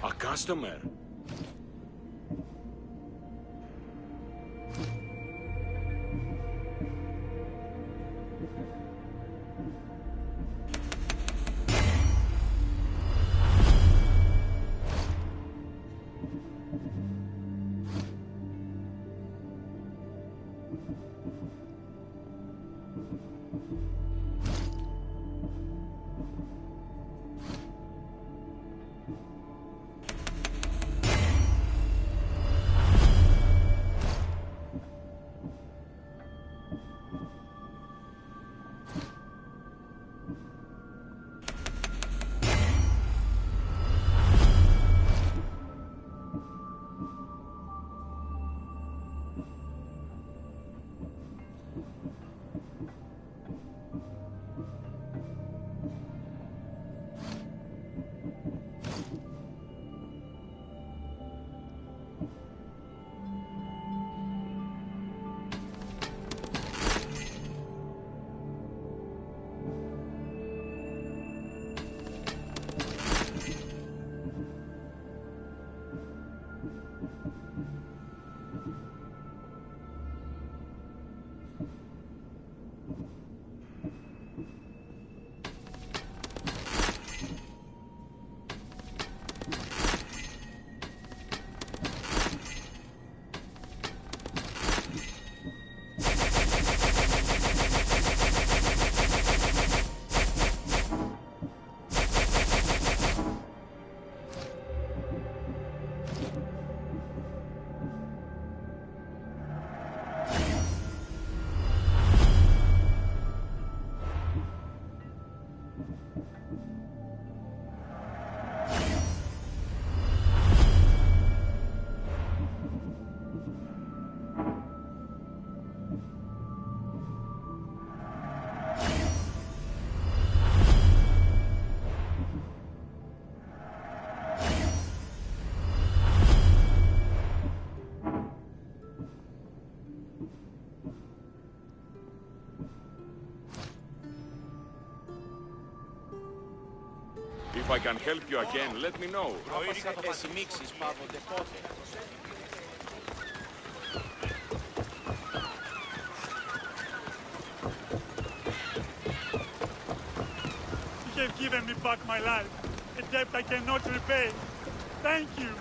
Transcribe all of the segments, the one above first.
A customer. If I can help you again, let me know. Προήρθες μίξεις πάγονται πότε. You have given me back my life, a debt I cannot repay. Thank you.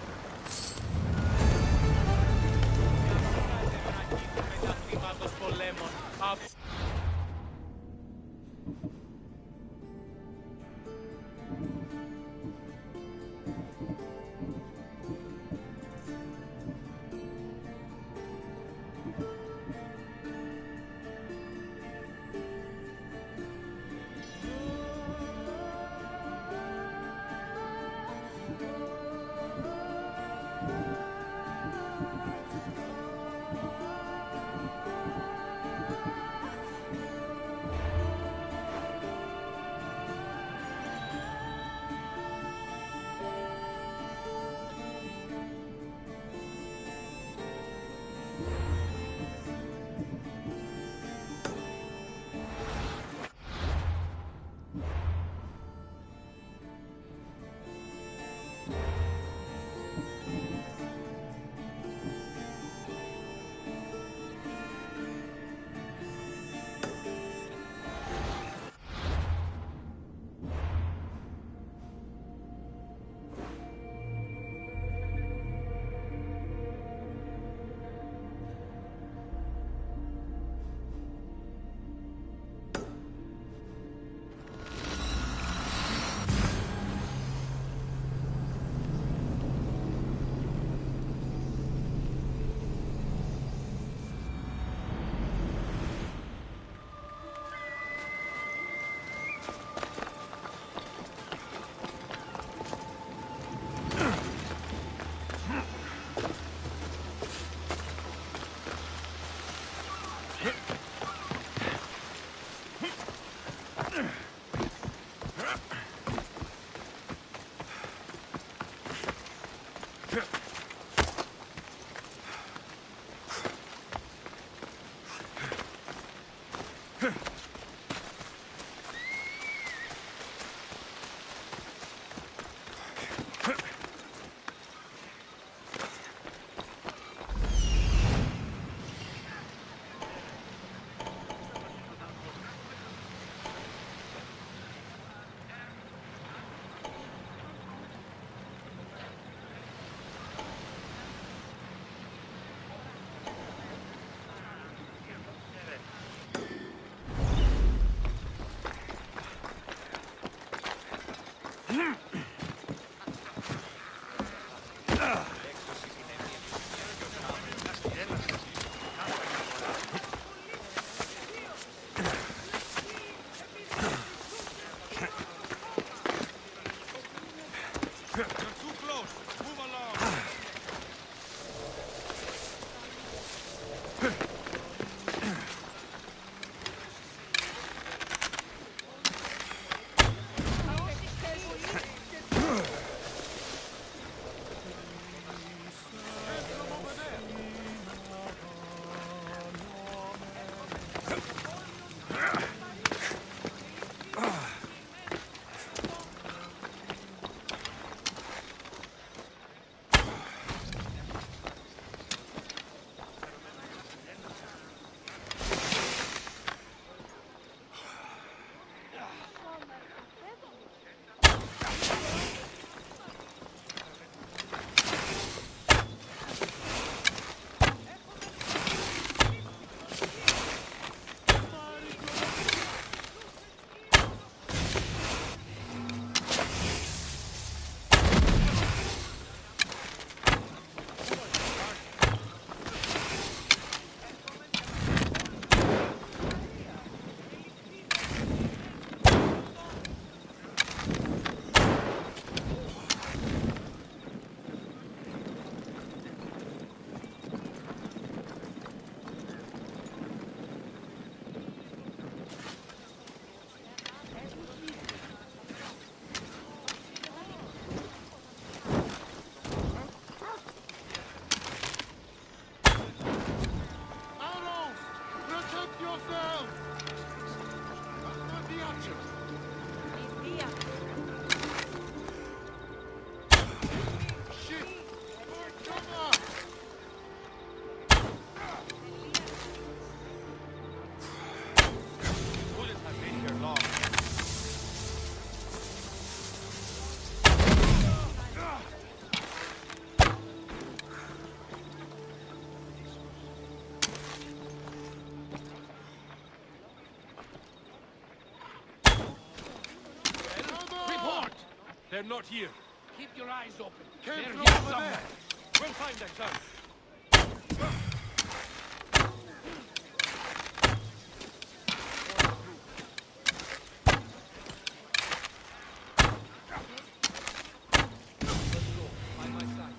They're not here. Keep your eyes open. Came They're from here over somewhere. there. We'll find them, son. By my side.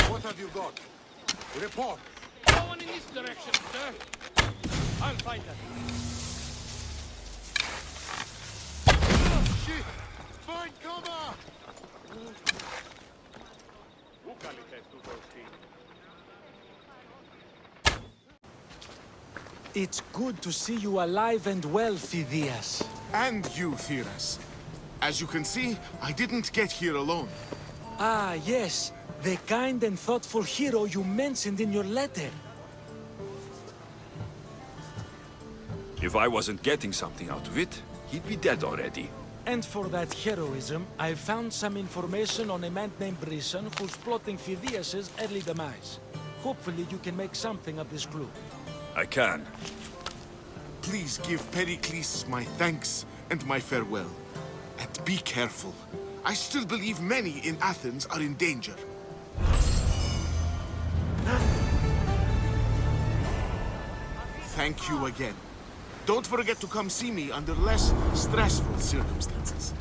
What have you got? Report. No one in this direction, sir. I'll find them. Shit! Find cover! It's good to see you alive and well, Phidias. And you, Theras. As you can see, I didn't get here alone. Ah, yes. The kind and thoughtful hero you mentioned in your letter. If I wasn't getting something out of it, he'd be dead already. And for that heroism, I found some information on a man named Brisson who's plotting Phidias' early demise. Hopefully you can make something of this clue. I can. Please give Pericles my thanks and my farewell. And be careful. I still believe many in Athens are in danger. Thank you again. Don't forget to come see me under less stressful circumstances.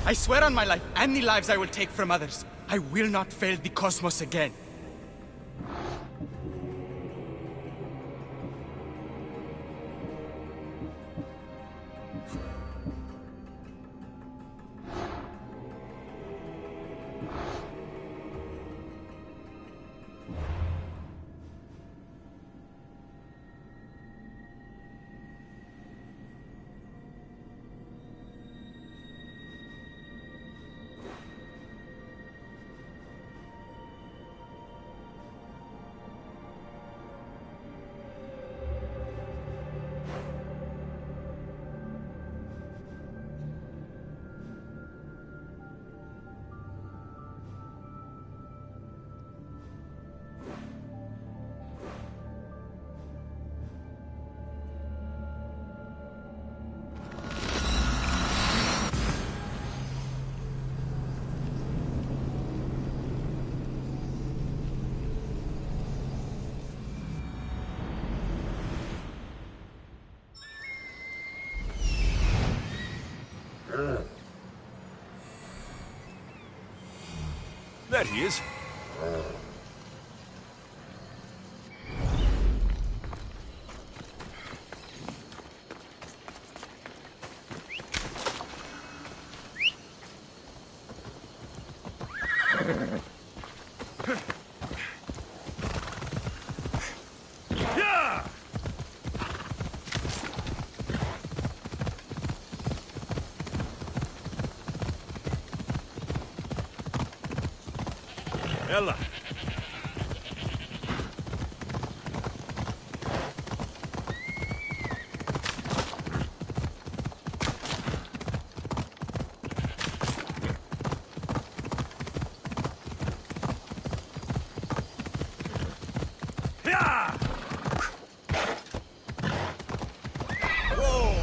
I swear on my life and the lives I will take from others, I will not fail the cosmos again. There he is. Yeah! Ella. Yeah! Whoa!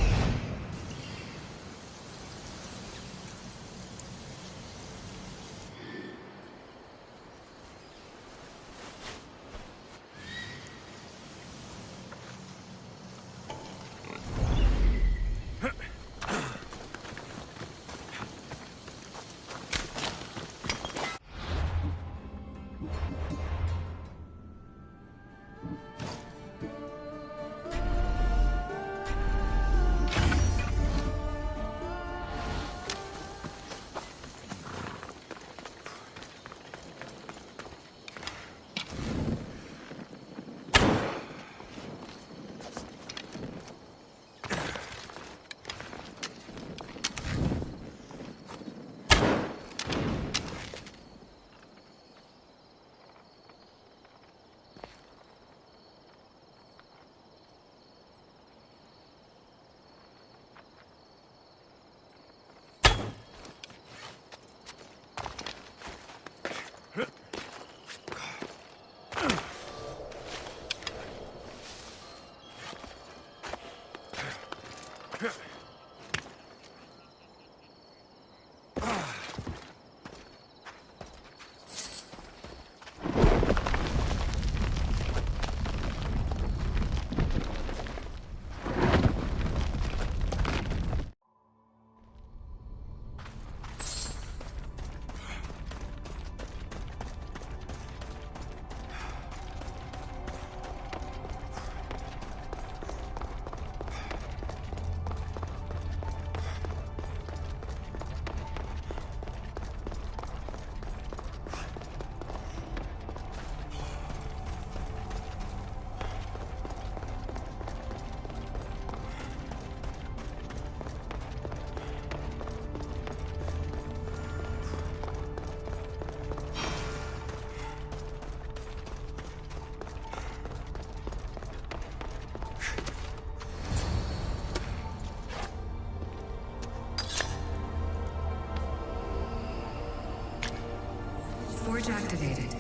activated.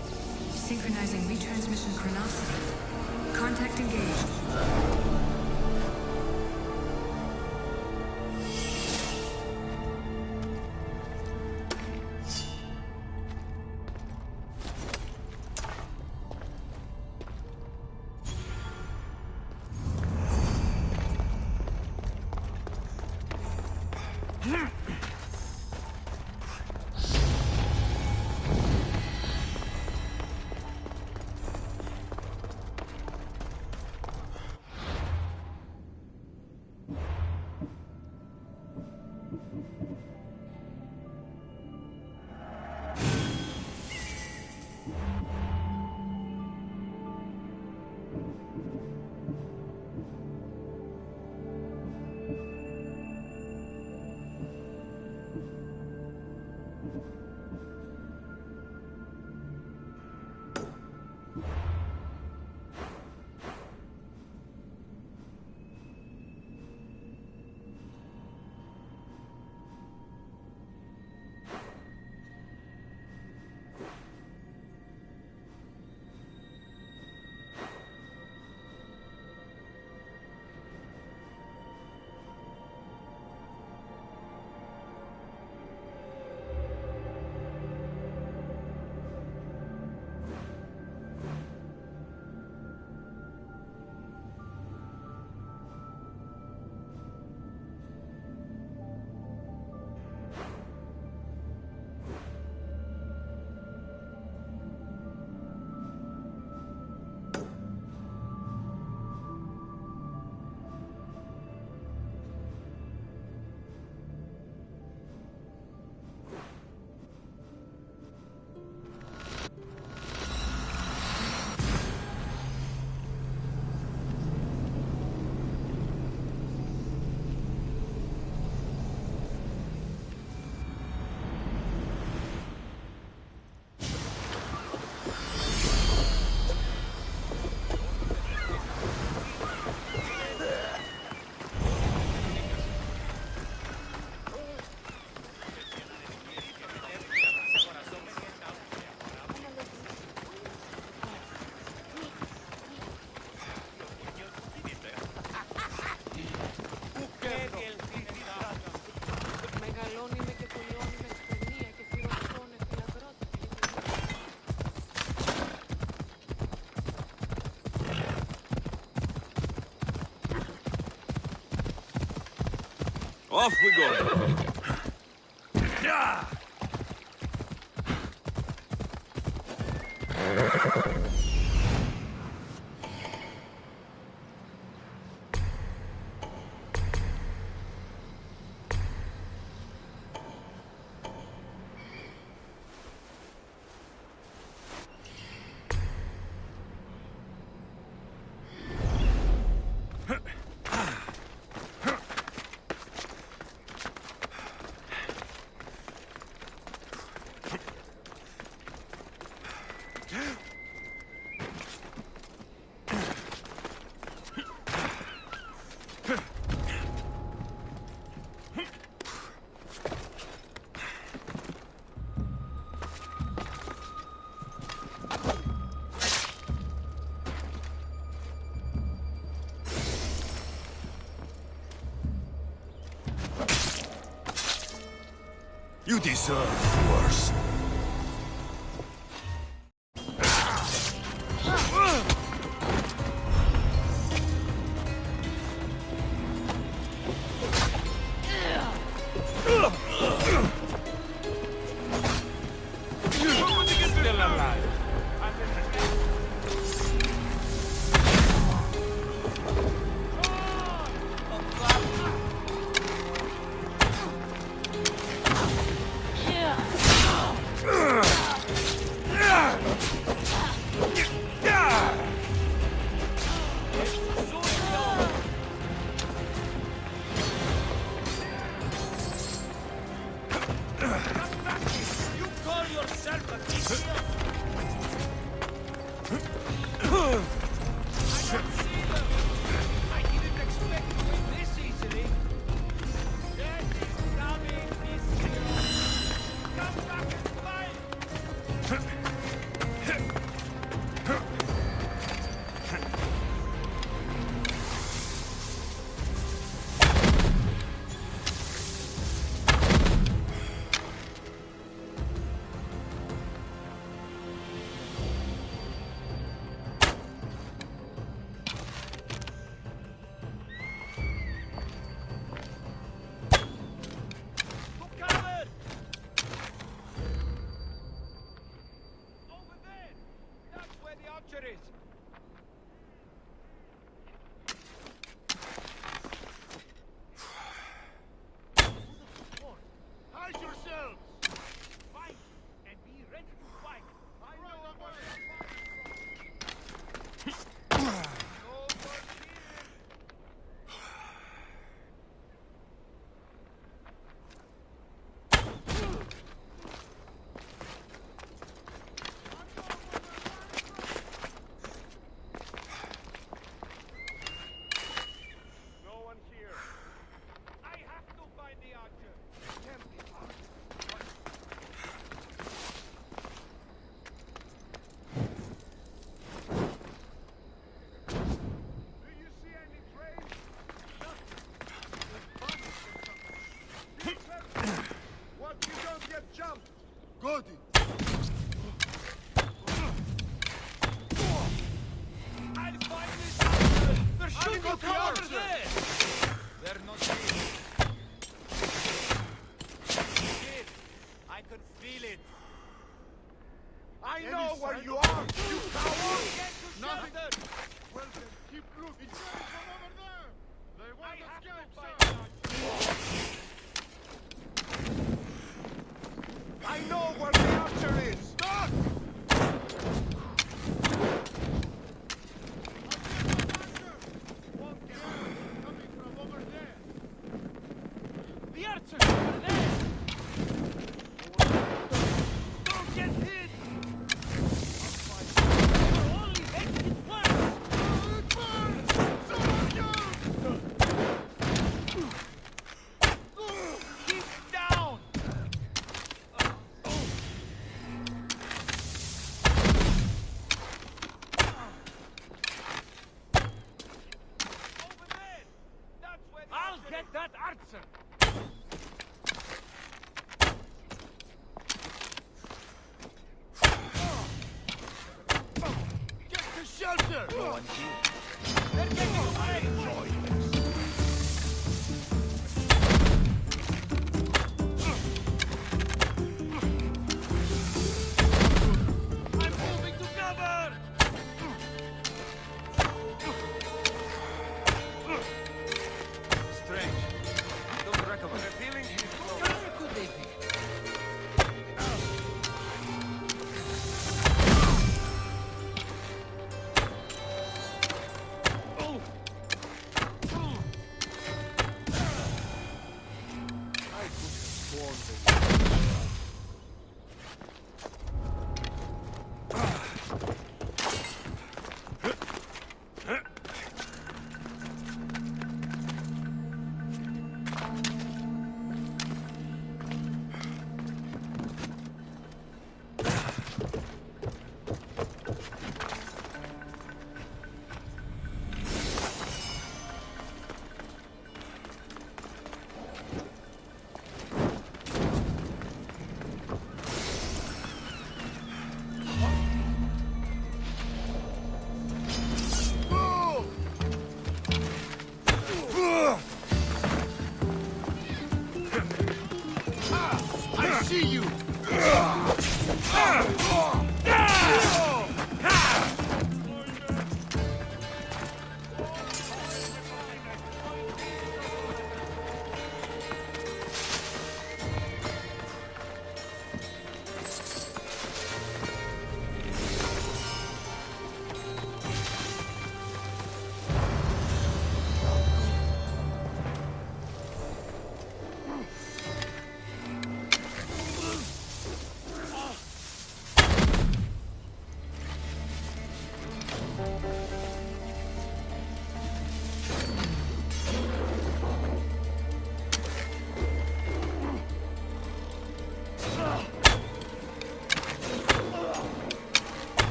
Synchronizing retransmission chronicity. Contact engaged. Off we go. You deserve worse. Please. Hide yourselves! Fight and be ready to fight. I know what No one here. I have to find the archer. Can't be hard. Do you see any trace? What, you don't get jumped? Got it. I'll find this archer. They're shooting got the from over archer. there. They're not here. Kid, I could feel it. I know where you are, you coward! Get to Nothing. shelter. Well then, keep looking. It's coming from over there. They I want have to escape, find sir. the archer. I know where the archer is! Stop! Coming from over there. The archer's over there. Don't get hit! You're only making it worse. Keep down. Over there. That's where the I'll archer get is. that archer! Get to shelter! They're getting away. I'm moving to cover! Strange. Don't recover. Feeling Where could they be?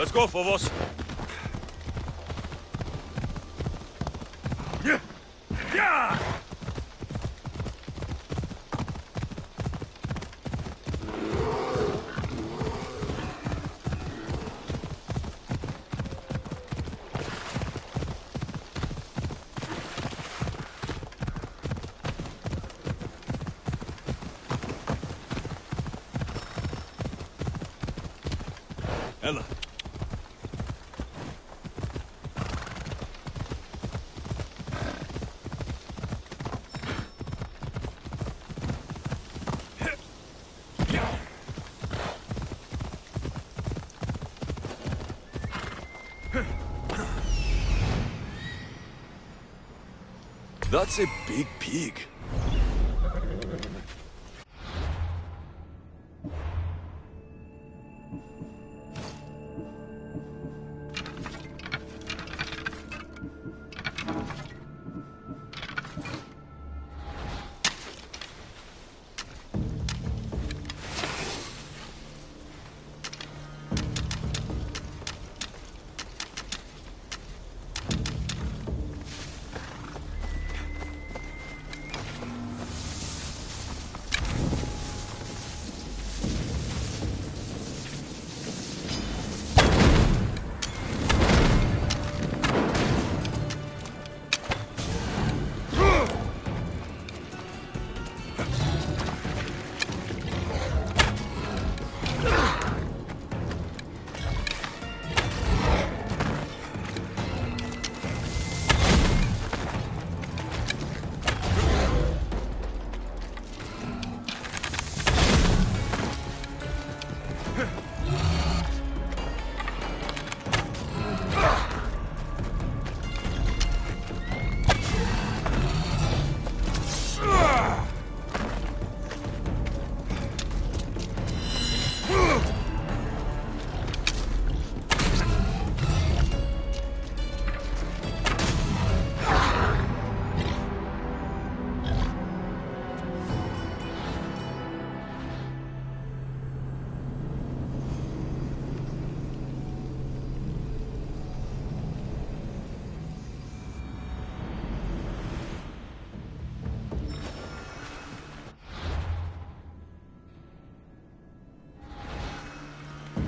Let's go, Phobos. Yeah! Yeah! Ella. That's a big pig.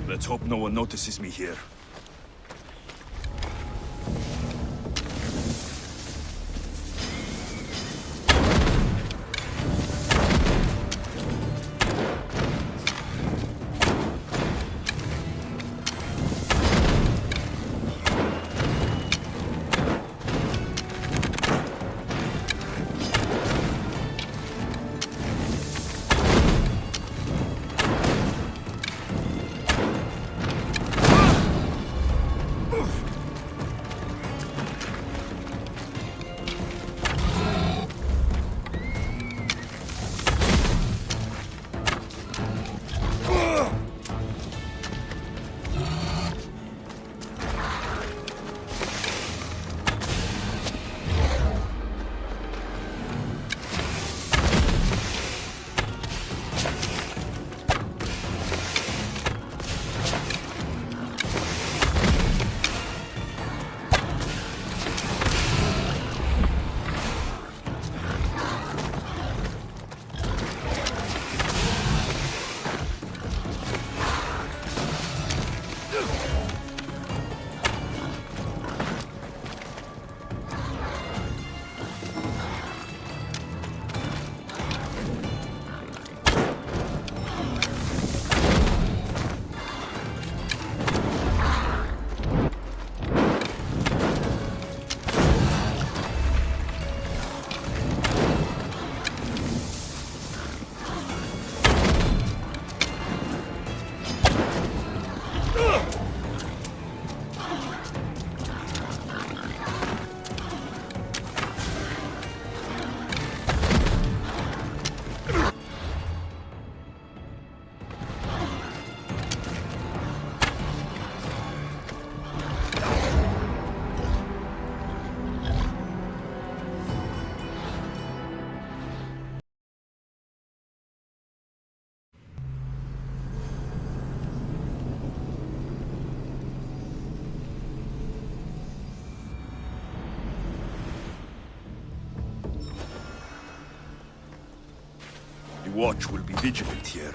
Let's hope no one notices me here. The watch will be vigilant here.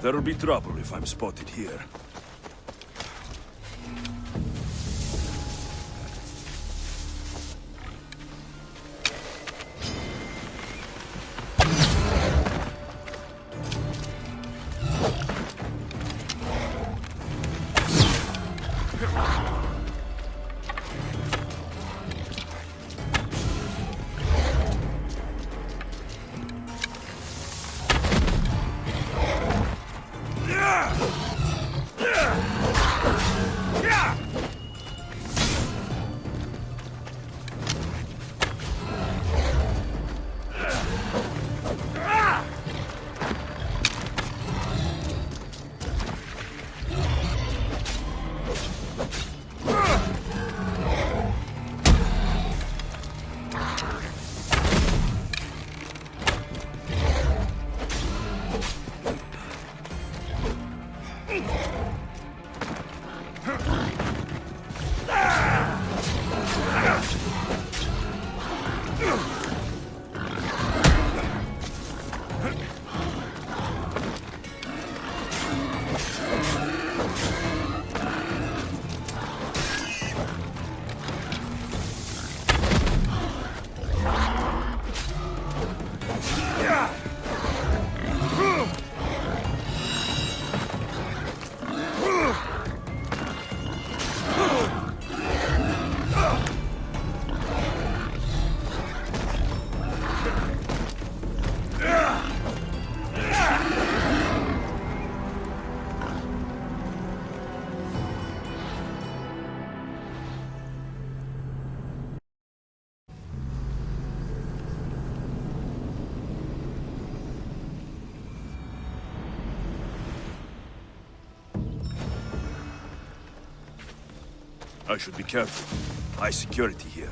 There'll be trouble if I'm spotted here. I should be careful. High security here.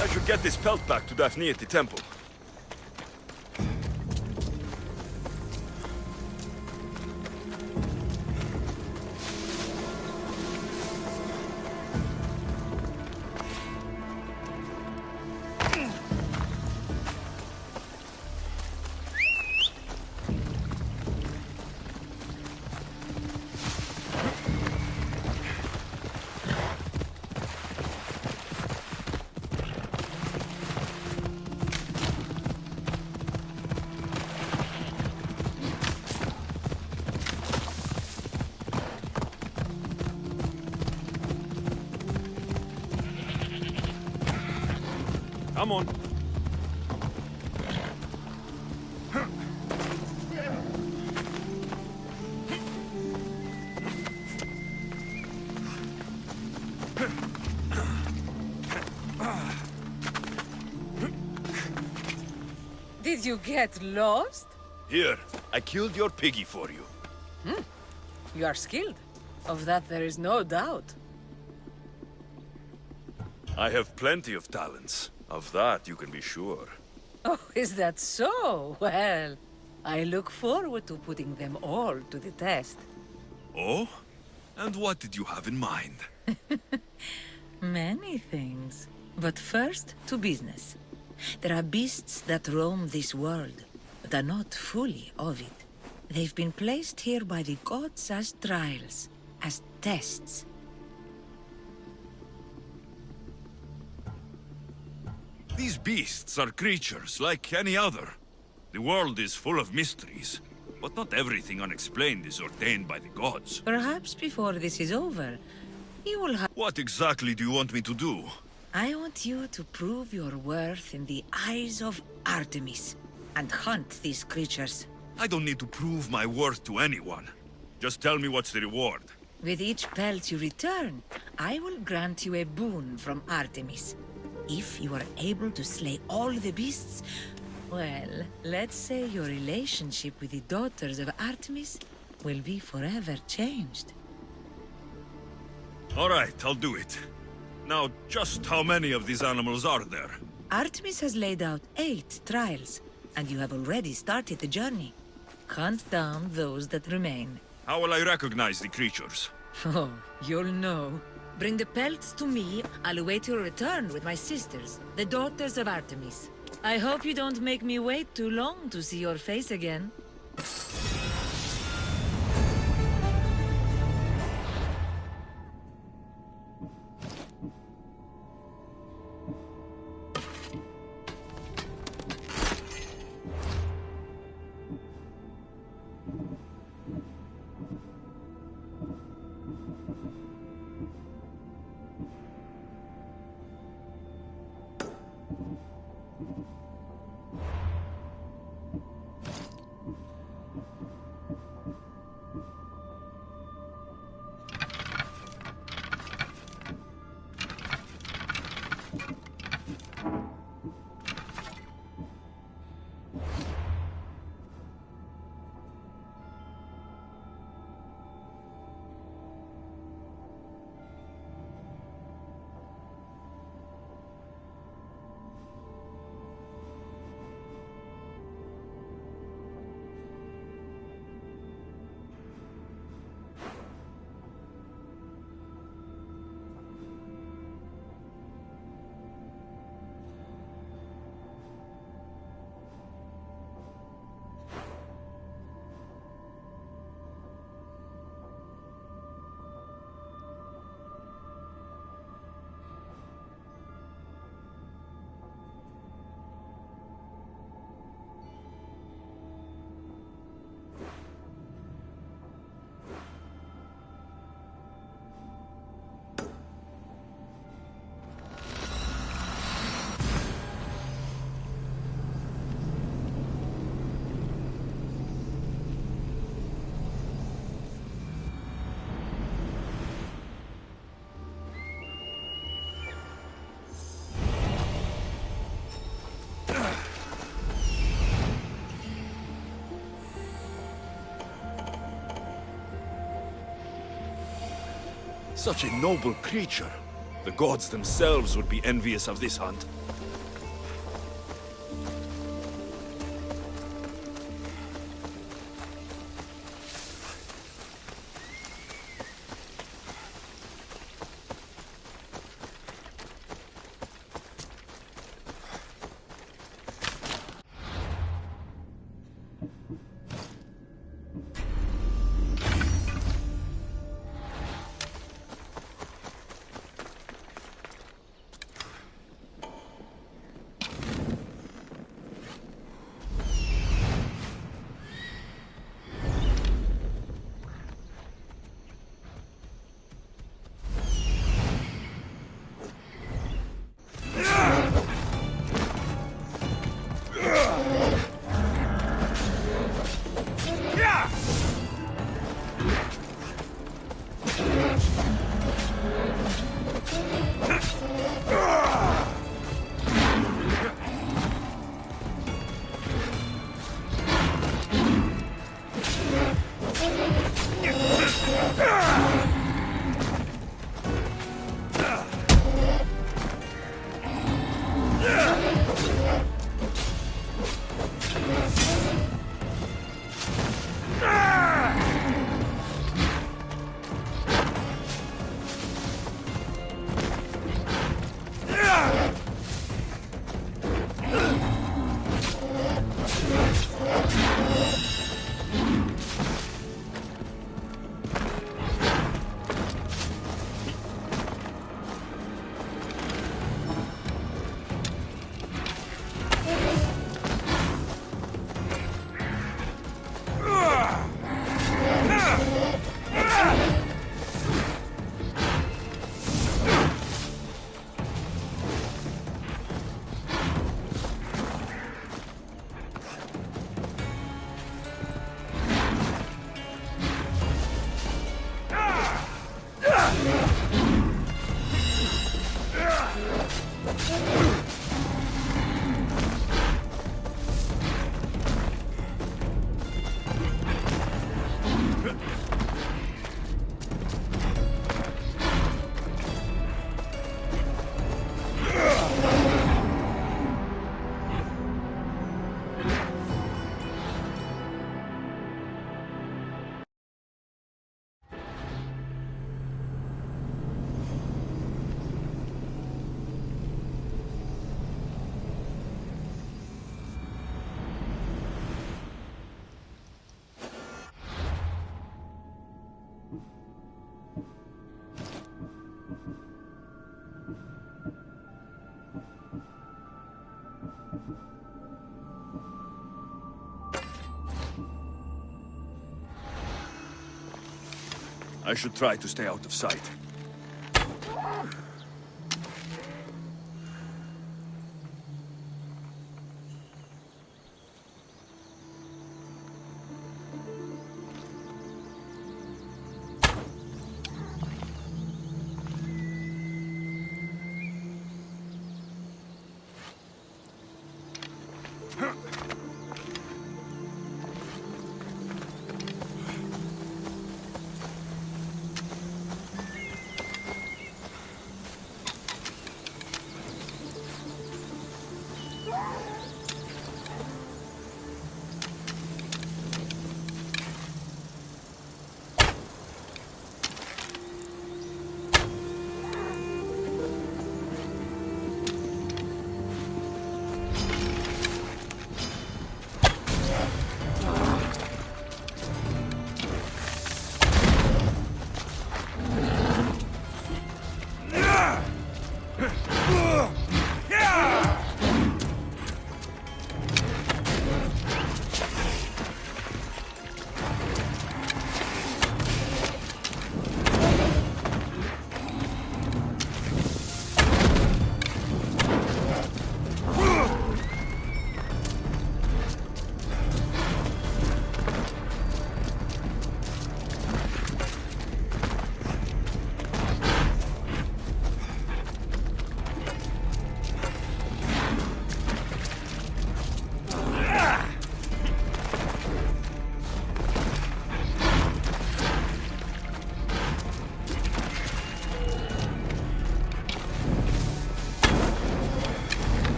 I should get this pelt back to Daphne at the temple. Come on. Did you get lost? Here, I killed your piggy for you. You are skilled. Of that there is no doubt. I have plenty of talents. Of that you can be sure. Oh, is that so? Well, I look forward to putting them all to the test. Oh? And what did you have in mind? Many things. But first, to business. There are beasts that roam this world, but are not fully of it. They've been placed here by the gods as trials, as tests. These beasts are creatures like any other. The world is full of mysteries, but not everything unexplained is ordained by the gods. Perhaps before this is over, you will have... What exactly do you want me to do? I want you to prove your worth in the eyes of Artemis, and hunt these creatures. I don't need to prove my worth to anyone. Just tell me what's the reward. With each pelt you return, I will grant you a boon from Artemis. If you are able to slay all the beasts, well, let's say your relationship with the daughters of Artemis will be forever changed. All right, I'll do it. Now, just how many of these animals are there? Artemis has laid out 8 trials, and you have already started the journey. Hunt down those that remain. How will I recognize the creatures? Oh, you'll know. Bring the pelts to me. I'll await your return with my sisters, the daughters of Artemis. I hope you don't make me wait too long to see your face again. Such a noble creature. The gods themselves would be envious of this hunt. I should try to stay out of sight.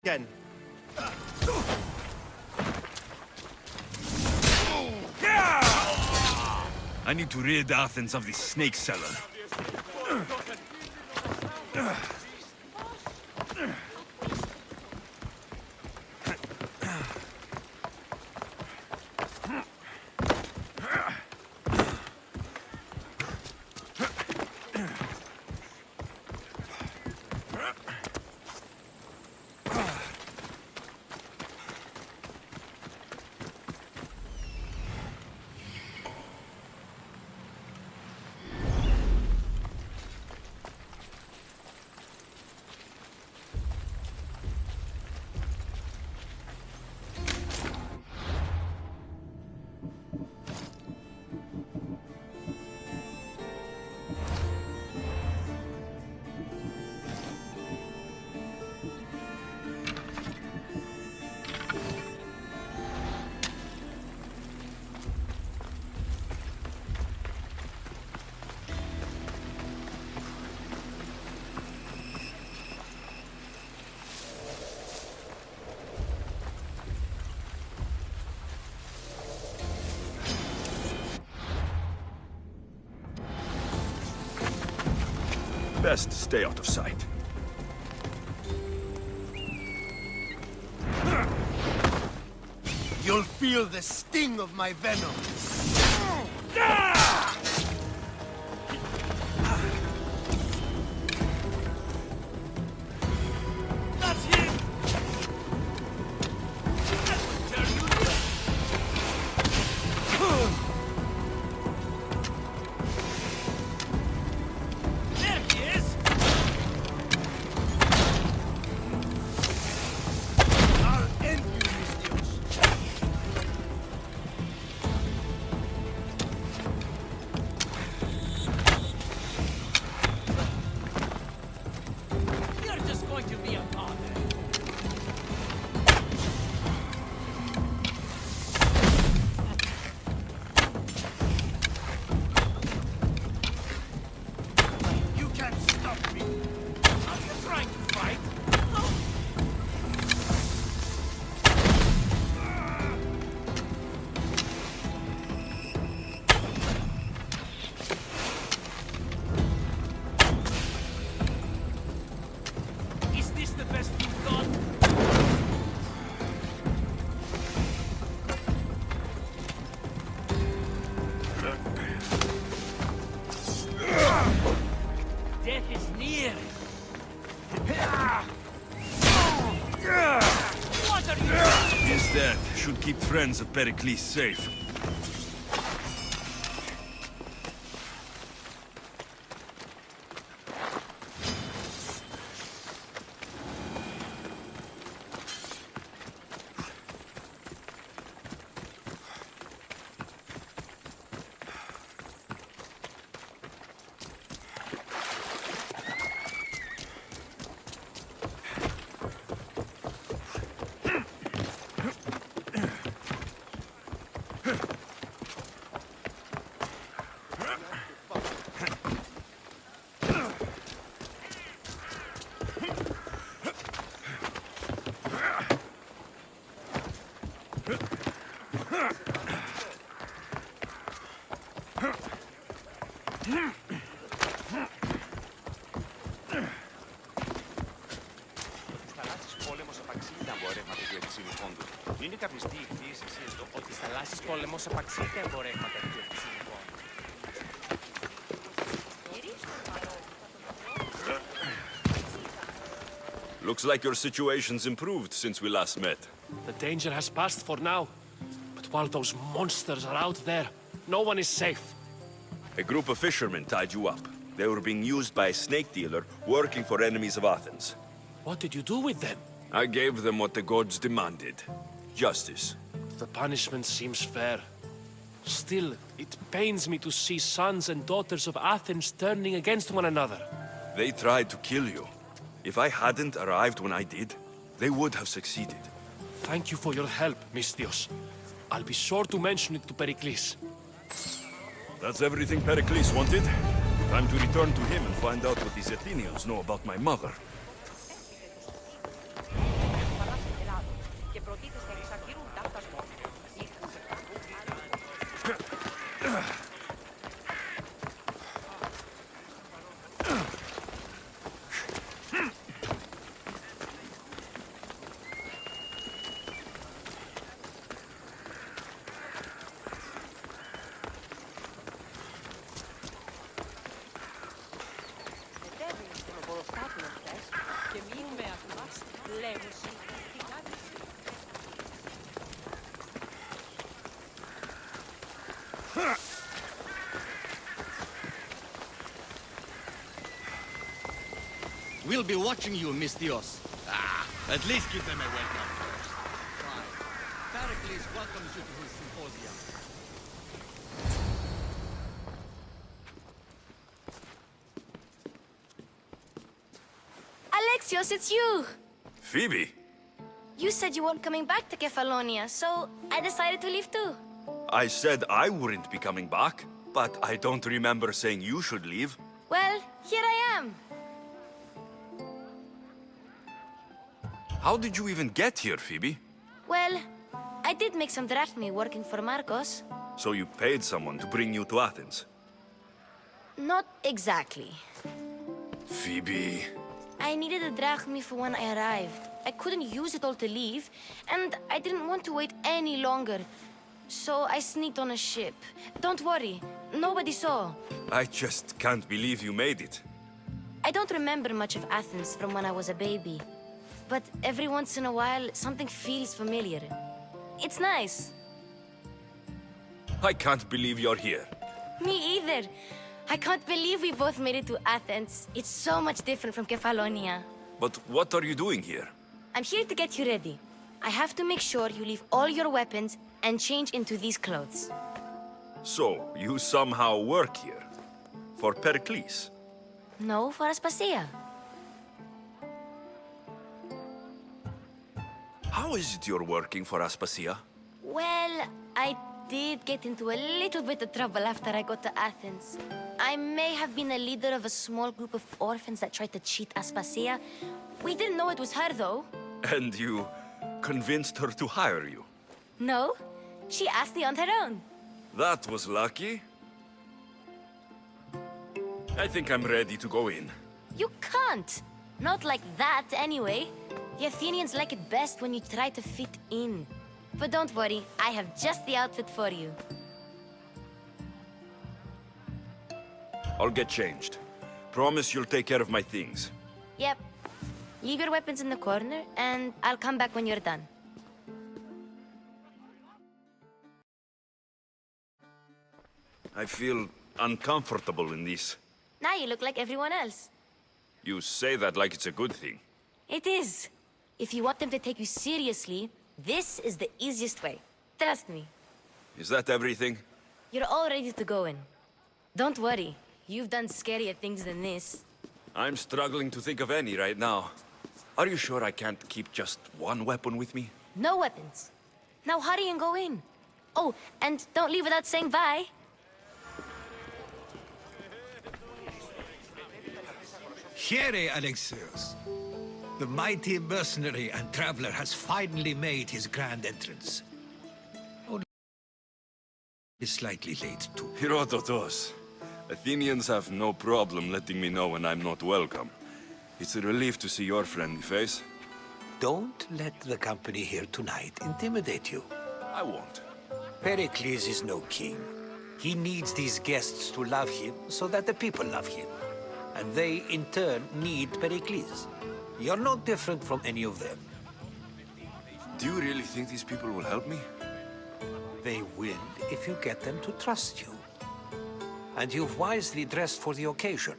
Again. I need to rid Athens of this snake seller. Best stay out of sight. You'll feel the sting of my venom. That's him! That will turn you loose! There he is! I'll end you, Mistios. You're just going to be a bother. You can't stop me. Are you trying to fight? Is this the best you've got? Death is near. What are you doing? His death should keep friends of Pericles safe. Είναι καπνιστή η κτήση εσύ εδώ ότι στις θαλάσσιες πόλεμος απαξίται εμπορεύματα του ευθυσίνικου. Looks like your situation's improved since we last met. The danger has passed for now. But while those monsters are out there, no one is safe. A group of fishermen tied you up. They were being used by a snake dealer working for enemies of Athens. What did you do with them? I gave them what the gods demanded. Justice. The punishment seems fair. Still, it pains me to see sons and daughters of Athens turning against one another. They tried to kill you. If I hadn't arrived when I did, they would have succeeded. Thank you for your help, Mistios. I'll be sure to mention it to Pericles. That's everything Pericles wanted. Time to return to him and find out what these Athenians know about my mother. We'll be watching you, Mistios. At least give them a welcome first. Fine. Pericles welcomes you to his symposium. Alexios, it's you! Phoebe? You said you weren't coming back to Kefalonia, so I decided to leave too. I said I wouldn't be coming back, but I don't remember saying you should leave. Well, here I am. How did you even get here, Phoebe? Well, I did make some drachmae working for Marcos. So you paid someone to bring you to Athens? Not exactly. Phoebe. I needed a drachmi for when I arrived. I couldn't use it all to leave, and I didn't want to wait any longer. So I sneaked on a ship. Don't worry, nobody saw. I just can't believe you made it. I don't remember much of Athens from when I was a baby. But every once in a while, something feels familiar. It's nice. I can't believe you're here. Me either. I can't believe we both made it to Athens. It's so much different from Kefalonia. But what are you doing here? I'm here to get you ready. I have to make sure you leave all your weapons and change into these clothes. So, you somehow work here? For Pericles? No, for Aspasia. How is it you're working for Aspasia? Well, I did get into a little bit of trouble after I got to Athens. I may have been a leader of a small group of orphans that tried to cheat Aspasia. We didn't know it was her, though. And you convinced her to hire you? No, she asked me on her own. That was lucky. I think I'm ready to go in. You can't. Not like that, anyway. The Athenians like it best when you try to fit in. But don't worry, I have just the outfit for you. I'll get changed. Promise you'll take care of my things. Yep. Leave your weapons in the corner, and I'll come back when you're done. I feel uncomfortable in this. Now you look like everyone else. You say that like it's a good thing. It is. If you want them to take you seriously, this is the easiest way. Trust me. Is that everything? You're all ready to go in. Don't worry. You've done scarier things than this. I'm struggling to think of any right now. Are you sure I can't keep just one weapon with me? No weapons. Now hurry and go in. Oh, and don't leave without saying bye. Here, Alexios. The mighty mercenary and traveler has finally made his grand entrance. Only slightly late, too. Herodotos. Athenians have no problem letting me know when I'm not welcome. It's a relief to see your friendly face. Don't let the company here tonight intimidate you. I won't. Pericles is no king. He needs these guests to love him so that the people love him. And they, in turn, need Pericles. You're no different from any of them. Do you really think these people will help me? They will if you get them to trust you. And you've wisely dressed for the occasion.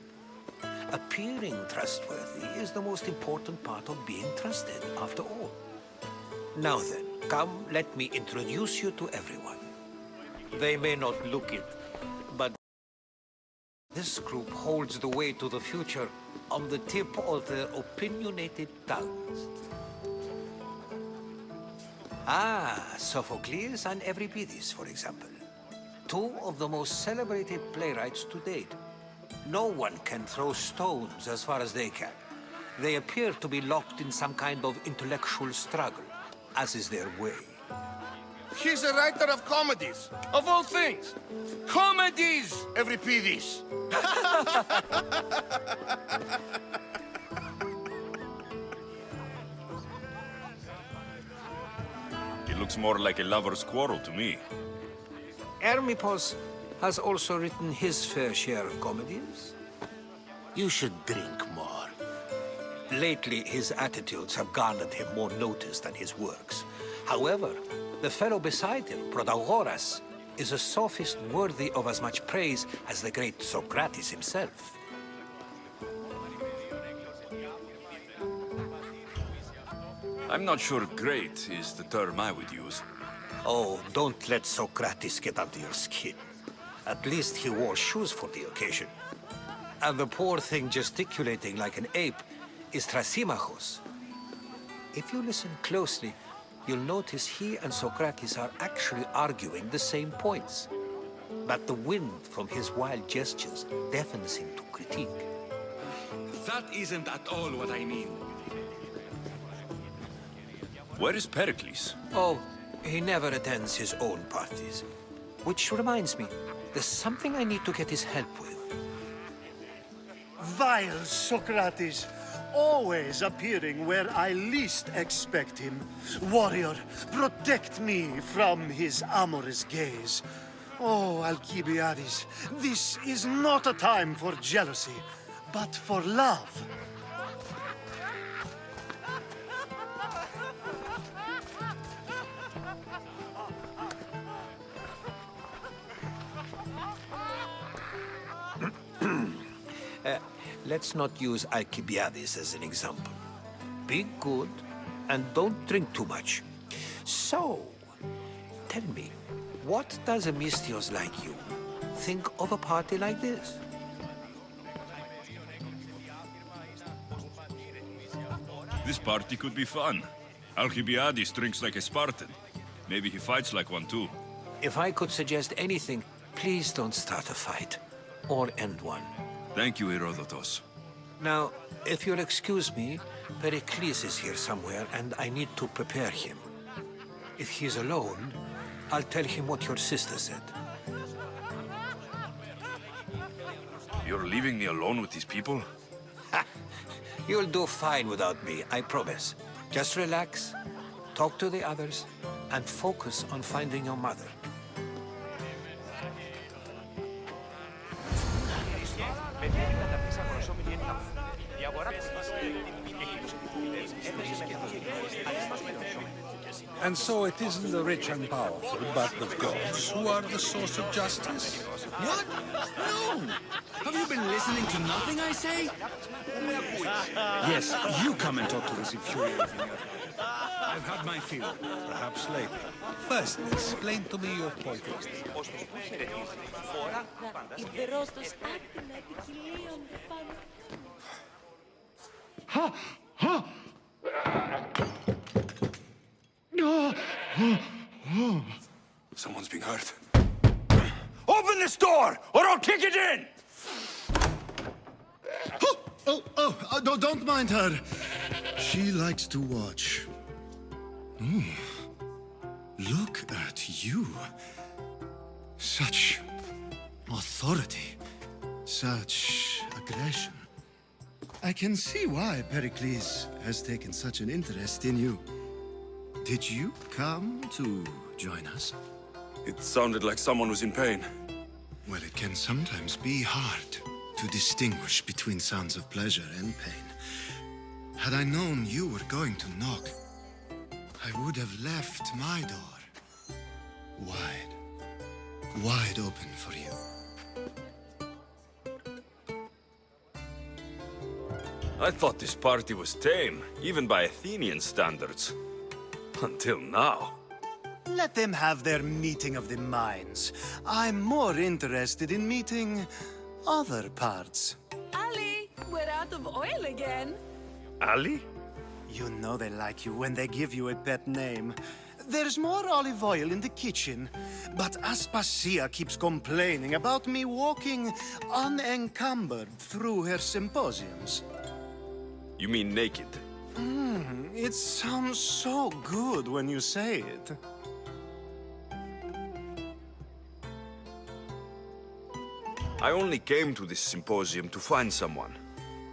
Appearing trustworthy is the most important part of being trusted, after all. Now then, come, let me introduce you to everyone. They may not look it, but this group holds the way to the future on the tip of their opinionated tongues. Ah, Sophocles and Euripides, for example. Two of the most celebrated playwrights to date. No one can throw stones as far as they can. They appear to be locked in some kind of intellectual struggle, as is their way. He's a writer of comedies, of all things. Comedies, Euripides. It looks more like a lover's quarrel to me. Hermippos has also written his fair share of comedies. You should drink more. Lately, his attitudes have garnered him more notice than his works. However, the fellow beside him, Protagoras, is a sophist worthy of as much praise as the great Socrates himself. I'm not sure great is the term I would use. Oh, don't let Socrates get under your skin. At least he wore shoes for the occasion. And the poor thing gesticulating like an ape is Thrasymachos. If you listen closely, you'll notice he and Socrates are actually arguing the same points. But the wind from his wild gestures deafens him to critique. That isn't at all what I mean. Where is Pericles? Oh, he never attends his own parties. Which reminds me, there's something I need to get his help with. vile Socrates, always appearing where I least expect him. Warrior, protect me from his amorous gaze. Oh, Alcibiades, this is not a time for jealousy, but for love. Let's not use Alcibiades as an example. Be good and don't drink too much. So, tell me, what does a Misthios like you think of a party like this? This party could be fun. Alcibiades drinks like a Spartan. Maybe he fights like one too. If I could suggest anything, please don't start a fight or end one. Thank you, Herodotus. Now, if you'll excuse me, Pericles is here somewhere and I need to prepare him. If he's alone, I'll tell him what your sister said. You're leaving me alone with these people? You'll do fine without me, I promise. Just relax, talk to the others, and focus on finding your mother. And so it isn't the rich and powerful, but the gods who are the source of justice? What? No! Have you been listening to nothing I say? Yes, you come and talk to this infuriating other. I've had my fill, perhaps later. First, explain to me your point of view. Someone's being hurt. Open this door, or I'll kick it in! Don't mind her. She likes to watch. Look at you. Such authority. Such aggression. I can see why Pericles has taken such an interest in you. Did you come to join us? It sounded like someone was in pain. Well, it can sometimes be hard to distinguish between sounds of pleasure and pain. Had I known you were going to knock, I would have left my door wide open for you. I thought this party was tame, even by Athenian standards. Until now. Let them have their meeting of the minds. I'm more interested in meeting other parts. Ali, we're out of oil again. Ali? You know they like you when they give you a pet name. There's more olive oil in the kitchen, but Aspasia keeps complaining about me walking unencumbered through her symposiums. You mean naked? It sounds so good when you say it. I only came to this symposium to find someone.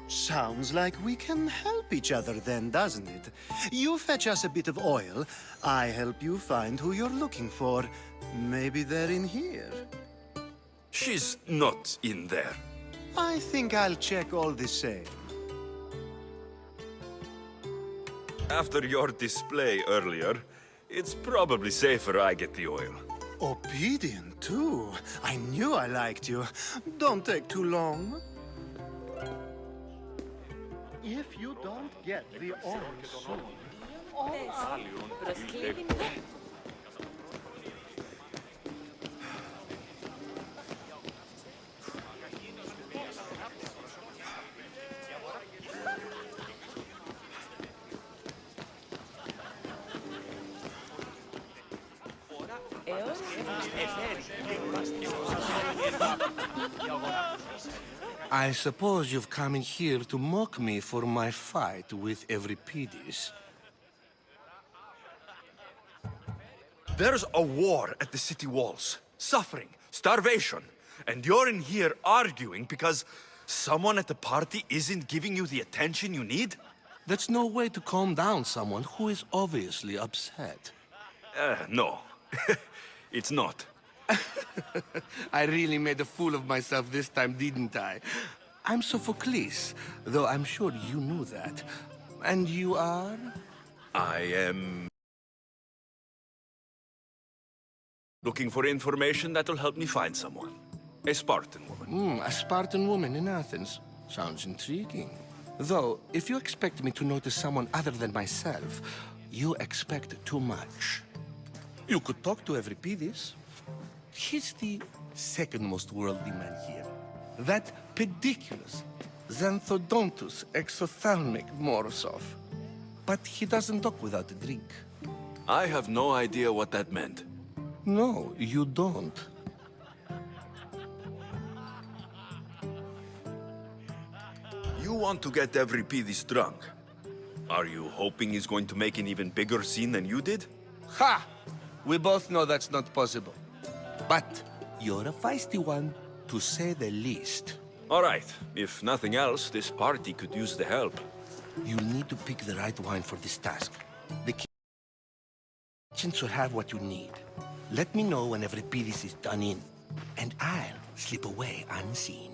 Sounds like we can help each other then, doesn't it? You fetch us a bit of oil, I help you find who you're looking for. Maybe they're in here. She's not in there. I think I'll check all the same. After your display earlier, it's probably safer I get the oil. Obedient, too. I knew I liked you. Don't take too long. If you don't get the oil soon, I suppose you've come in here to mock me for my fight with Euripides. There's a war at the city walls. Suffering, starvation. And you're in here arguing because Someone at the party isn't giving you the attention you need? That's no way to calm down someone who is obviously upset. No. It's not. I really made a fool of myself this time, didn't I? I'm Sophocles, though I'm sure you knew that. And you are? I am... looking for information that'll help me find someone. A Spartan woman. A Spartan woman in Athens. Sounds intriguing. Though, if you expect me to notice someone other than myself, you expect too much. You could talk to Euripides. He's the second most worldly man here. That pediculous, xanthodontus exophthalmic Morosov. But he doesn't talk without a drink. I have no idea what that meant. No, you don't. You want to get Euripides drunk. Are you hoping he's going to make an even bigger scene than you did? Ha! We both know that's not possible. But you're a feisty one, to say the least. All right. If nothing else, this party could use the help. You'll need to pick the right wine for this task. The kitchen should have what you need. Let me know when Euripides is done in, and I'll slip away unseen.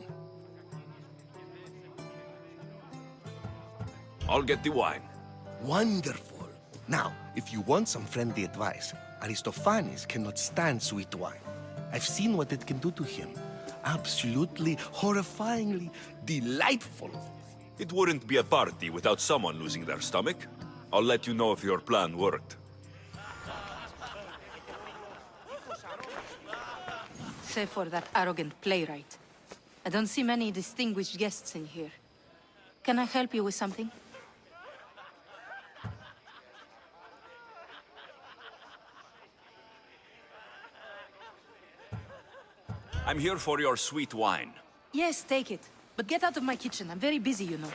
I'll get the wine. Wonderful. Now, if you want some friendly advice, Aristophanes cannot stand sweet wine. I've seen what it can do to him. Absolutely, horrifyingly delightful. It wouldn't be a party without someone losing their stomach. I'll let you know if your plan worked. Save for that arrogant playwright. I don't see many distinguished guests in here. Can I help you with something? I'm here for your sweet wine. Yes, take it. But get out of my kitchen. I'm very busy, you know.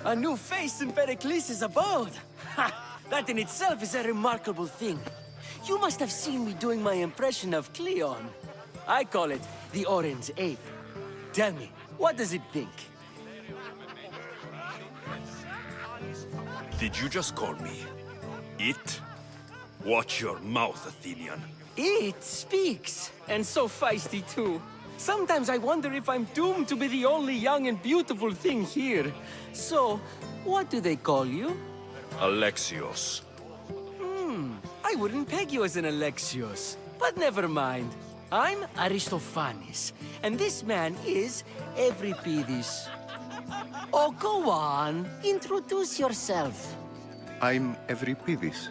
A new face in Pericles' abode! Ha! That in itself is a remarkable thing. You must have seen me doing my impression of Cleon. I call it the Orange Ape. Tell me, what does it think? Did you just call me it? Watch your mouth, Athenian. It speaks, and so feisty too. Sometimes I wonder if I'm doomed to be the only young and beautiful thing here. So, what do they call you? Alexios. I wouldn't peg you as an Alexios. But never mind. I'm Aristophanes, and this man is Euripides. Oh, go on. Introduce yourself. I'm Euripides.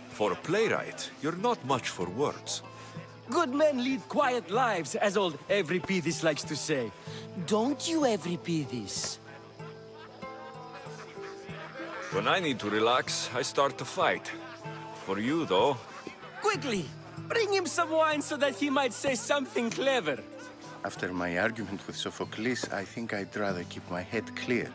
For a playwright, you're not much for words. Good men lead quiet lives, as old Euripides likes to say. Don't you, Euripides? When I need to relax, I start to fight. For you, though... Quickly! Bring him some wine so that he might say something clever. After my argument with Sophocles, I think I'd rather keep my head clear.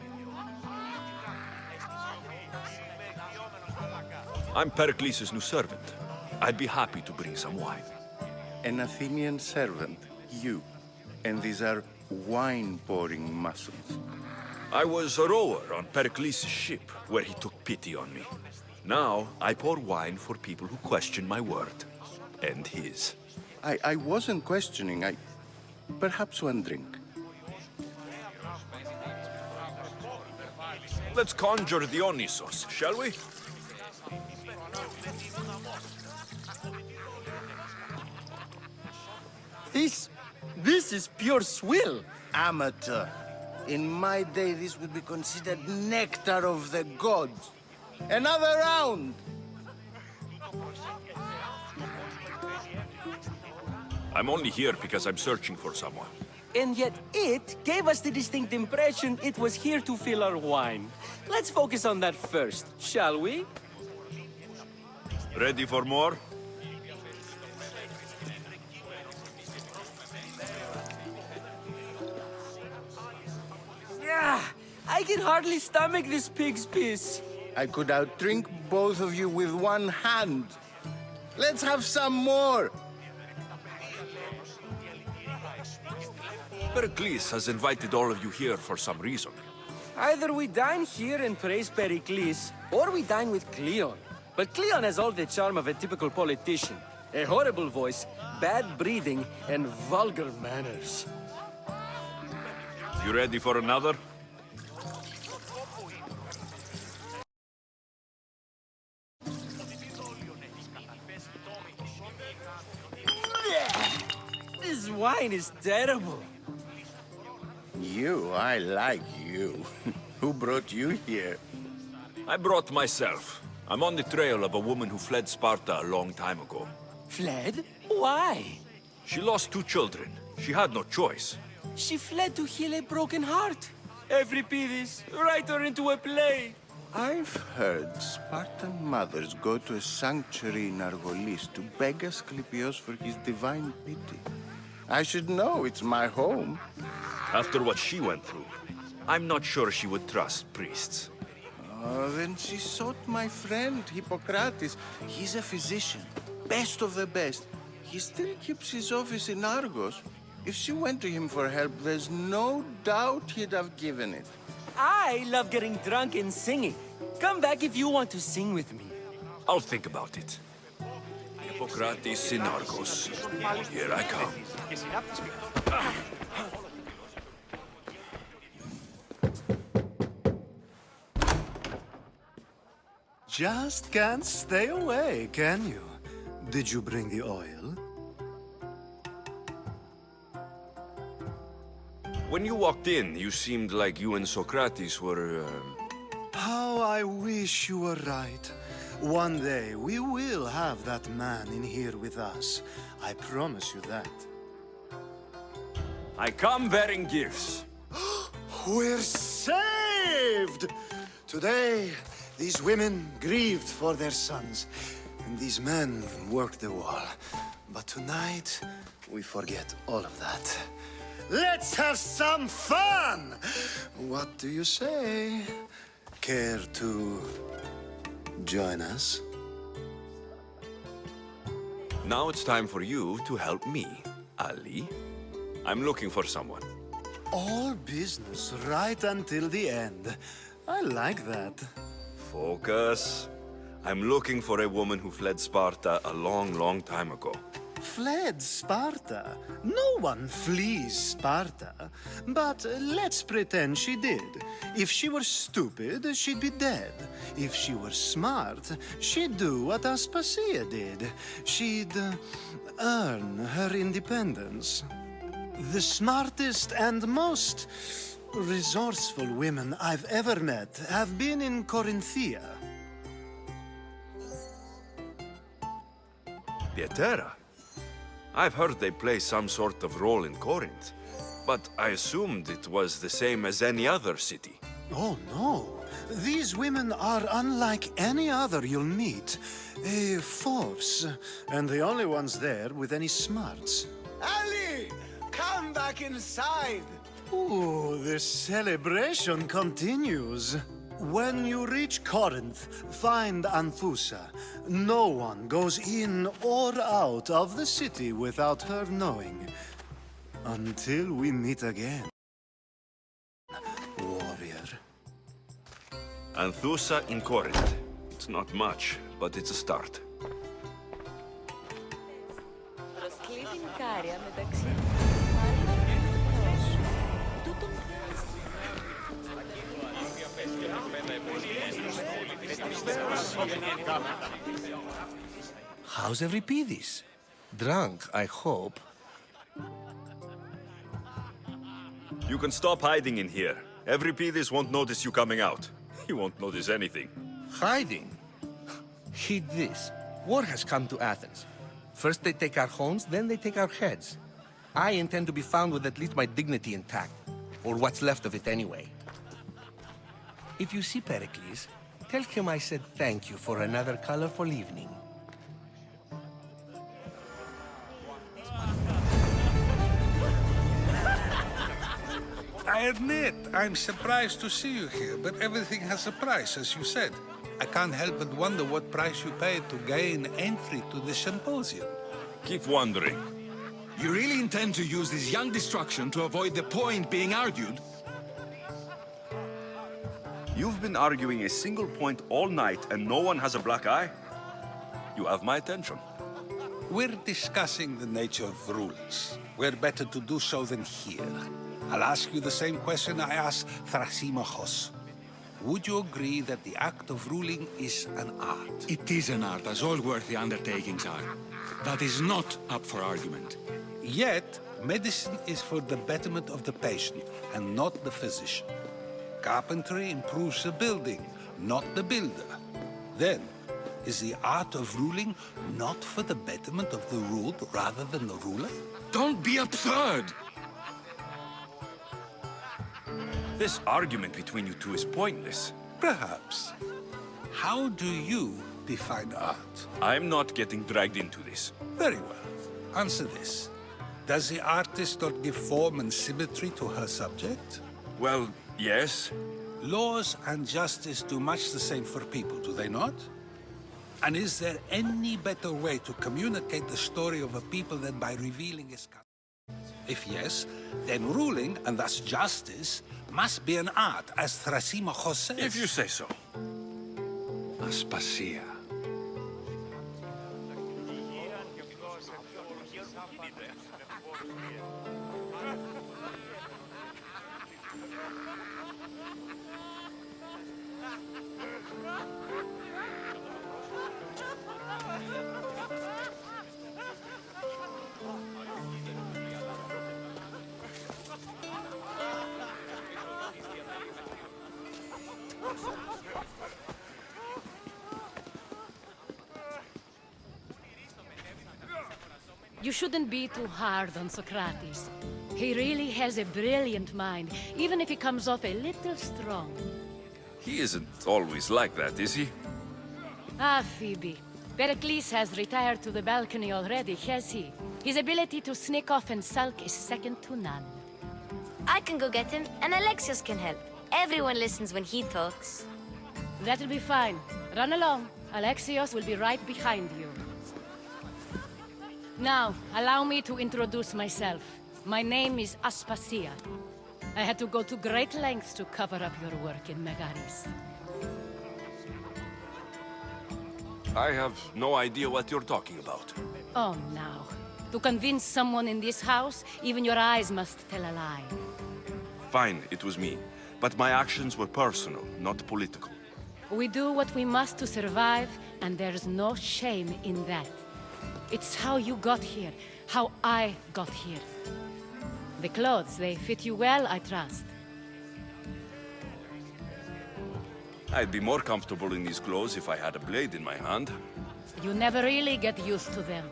I'm Pericles' new servant. I'd be happy to bring some wine. An Athenian servant, you. And these are wine-pouring muscles. I was a rower on Pericles' ship, where he took pity on me. Now, I pour wine for people who question my word. And his. I wasn't questioning, Perhaps one drink. Let's conjure Dionysos, shall we? This is pure swill. Amateur. In my day, this would be considered nectar of the gods. Another round! I'm only here because I'm searching for someone. And yet it gave us the distinct impression it was here to fill our wine. Let's focus on that first, shall we? Ready for more? Yeah, I can hardly stomach this pig's piss. I could outdrink both of you with one hand. Let's have some more. Pericles has invited all of you here for some reason. Either we dine here and praise Pericles, or we dine with Cleon. But Cleon has all the charm of a typical politician. A horrible voice, bad breeding, and vulgar manners. You ready for another? This wine is terrible. I like you. Who brought you here? I brought myself. I'm on the trail of a woman who fled Sparta a long time ago. Fled? Why? She lost 2 children. She had no choice. She fled to heal a broken heart. Euripides, write her into a play. I've heard Spartan mothers go to a sanctuary in Argolis to beg Asclepios for his divine pity. I should know, it's my home. After what she went through, I'm not sure she would trust priests. Oh, then she sought my friend, Hippocrates. He's a physician, best of the best. He still keeps his office in Argos. If she went to him for help, there's no doubt he'd have given it. I love getting drunk and singing. Come back if you want to sing with me. I'll think about it. Hippocrates in Argos. Here I come. Just can't stay away, can you? Did you bring the oil? When you walked in, you seemed like you and Socrates were, How I wish you were right. One day, we will have that man in here with us. I promise you that. I come bearing gifts. We're saved! Today, these women grieved for their sons, and these men worked the wall. But tonight, we forget all of that. Let's have some fun! What do you say? Care to join us? Now it's time for you to help me, Ali. I'm looking for someone. All business right until the end. I like that. Focus. I'm looking for a woman who fled Sparta a long, long time ago. Fled Sparta? No one flees Sparta. But let's pretend she did. If she were stupid, she'd be dead. If she were smart, she'd do what Aspasia did. She'd earn her independence. The smartest and most resourceful women I've ever met have been in Corinthia. Pietera? I've heard they play some sort of role in Corinth, but I assumed it was the same as any other city. Oh, no. These women are unlike any other you'll meet. A force, and the only ones there with any smarts. Ali! Come back inside! Ooh, the celebration continues. When you reach Corinth, find Anthusa. No one goes in or out of the city without her knowing. Until we meet again, warrior. Anthusa in Corinth. It's not much, but it's a start. How's Euripides? Drunk, I hope. You can stop hiding in here. Euripides won't notice you coming out. He won't notice anything. Hiding? Heed this. War has come to Athens. First they take our homes, then they take our heads. I intend to be found with at least my dignity intact. Or what's left of it anyway. If you see Pericles, tell him I said thank you for another colorful evening. I admit, I'm surprised to see you here, but everything has a price, as you said. I can't help but wonder what price you paid to gain entry to the symposium. Keep wondering. You really intend to use this young destruction to avoid the point being argued? You've been arguing a single point all night and no one has a black eye? You have my attention. We're discussing the nature of rules. Where better to do so than here? I'll ask you the same question I asked Thrasimachos. Would you agree that the act of ruling is an art? It is an art, as all worthy undertakings are. That is not up for argument. Yet, medicine is for the betterment of the patient and not the physician. Carpentry improves the building, not the builder. Then, is the art of ruling not for the betterment of the ruled rather than the ruler? Don't be absurd! This argument between you two is pointless. Perhaps. How do you define art? I'm not getting dragged into this. Very well. Answer this. Does the artist not give form and symmetry to her subject? Well, yes. Laws and justice do much the same for people, do they not? And is there any better way to communicate the story of a people than by revealing its customs? If yes, then ruling, and thus justice, must be an art, as Thrasimachos says. If you say so. Aspasia. You shouldn't be too hard on Socrates. He really has a brilliant mind, even if he comes off a little strong. He isn't always like that, is he? Ah, Phoebe. Pericles has retired to the balcony already, has he? His ability to sneak off and sulk is second to none. I can go get him, and Alexios can help. Everyone listens when he talks. That'll be fine. Run along. Alexios will be right behind you. Now, allow me to introduce myself. My name is Aspasia. I had to go to great lengths to cover up your work in Megaris. I have no idea what you're talking about. Oh, now. To convince someone in this house, even your eyes must tell a lie. Fine, it was me. But my actions were personal, not political. We do what we must to survive, and there's no shame in that. It's how you got here, how I got here. The clothes, they fit you well, I trust. I'd be more comfortable in these clothes if I had a blade in my hand. You never really get used to them.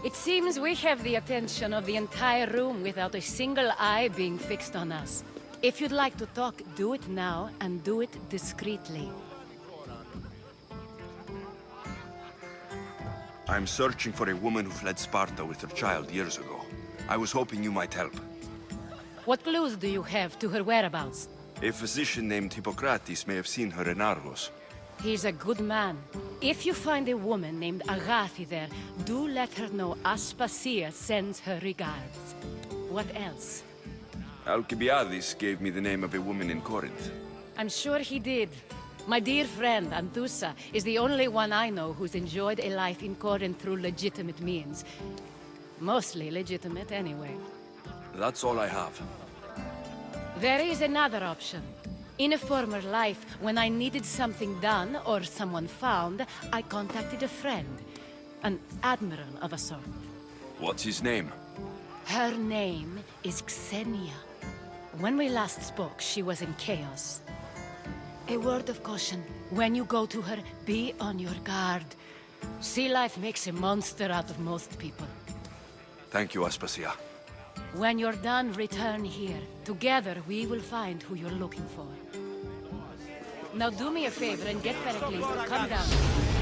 It seems we have the attention of the entire room without a single eye being fixed on us. If you'd like to talk, do it now, and do it discreetly. I'm searching for a woman who fled Sparta with her child years ago. I was hoping you might help. What clues do you have to her whereabouts? A physician named Hippocrates may have seen her in Argos. He's a good man. If you find a woman named Agathi there, do let her know Aspasia sends her regards. What else? Alcibiades gave me the name of a woman in Corinth. I'm sure he did. My dear friend, Anthusa, is the only one I know who's enjoyed a life in Corinth through legitimate means. Mostly legitimate, anyway. That's all I have. There is another option. In a former life, when I needed something done or someone found, I contacted a friend. An admiral of a sort. What's his name? Her name is Xenia. When we last spoke, she was in chaos. A word of caution. When you go to her, be on your guard. Sea life makes a monster out of most people. Thank you, Aspasia. When you're done, return here. Together, we will find who you're looking for. Now do me a favor and get Pericles to come down.